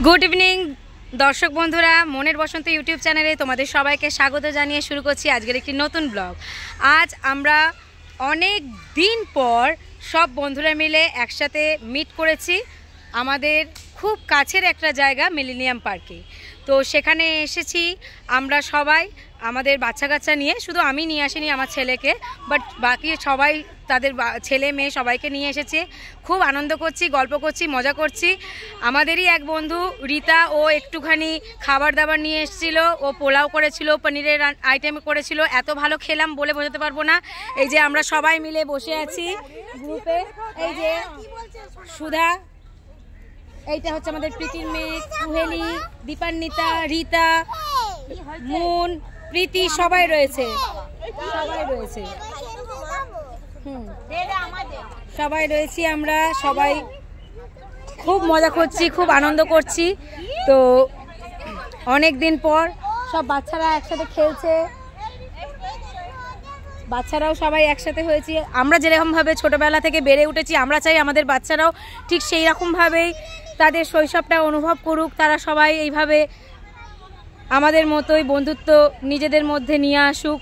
Good evening দর্শক বন্ধুরা, মনের বসন্ত ইউটিউব চ্যানেলে তোমাদের সবাইকে স্বাগত জানিয়ে শুরু করছি আজকের একটি নতুন ব্লগ। আজ আমরা অনেক দিন পর সব বন্ধুরা মিলে একসাথে মিট করেছি আমাদের খুব কাছের একটা জায়গা মিলেনিয়াম পার্কে। তো সেখানে এসেছি আমরা সবাই আমাদের বাচ্চা কাচ্চা নিয়ে, শুধু আমি নিয়ে আসিনি আমার ছেলেকে, বাট বাকি সবাই তাদের ছেলে মেয়ে সবাইকে নিয়ে এসেছে। খুব আনন্দ করছি, গল্প করছি, মজা করছি। আমাদেরই এক বন্ধু রীতা, ও একটুখানি খাবার দাবার নিয়ে এসেছিলো। ও পোলাও করেছিল, পনিরের আইটেম করেছিল। এত ভালো খেলাম বলে বোঝাতে পারবো না। এই যে আমরা সবাই মিলে বসে আছি গ্রুপে। এই যে সুধা, এইটা হচ্ছে আমাদের প্রীতির মেয়ে কুহেলি, দীপান্বিতা, রীতা, মুন, প্রীতি, সবাই রয়েছে সবাই রয়েছি আমরা। সবাই খুব মজা করছি, খুব আনন্দ করছি। তো অনেক দিন পর সব বাচ্চারা একসাথে খেলছে, বাচ্চারাও সবাই একসাথে হয়েছি। আমরা যেরকমভাবে ছোটোবেলা থেকে বেড়ে উঠেছি, আমরা চাই আমাদের বাচ্চারাও ঠিক সেই রকমভাবেই তাদের শৈশবটা অনুভব করুক। তারা সবাই এইভাবে আমাদের মতোই বন্ধুত্ব নিজেদের মধ্যে নিয়ে আসুক।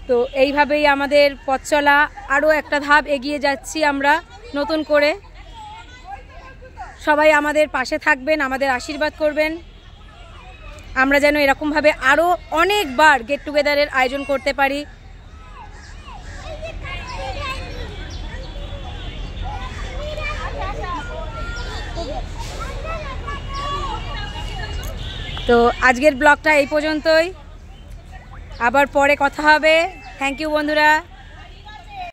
তো এইভাবেই আমাদের পথ চলা, আরও একটা ধাপ এগিয়ে যাচ্ছি আমরা নতুন করে। সবাই আমাদের পাশে থাকবেন, আমাদের আশীর্বাদ করবেন। আমরা যেন এরকমভাবে আরও অনেকবার গেট টুগেদারের আয়োজন করতে পারি। তো আজকের ব্লগটা এই পর্যন্তই, আবার পরে কথা হবে। থ্যাংক ইউ বন্ধুরা।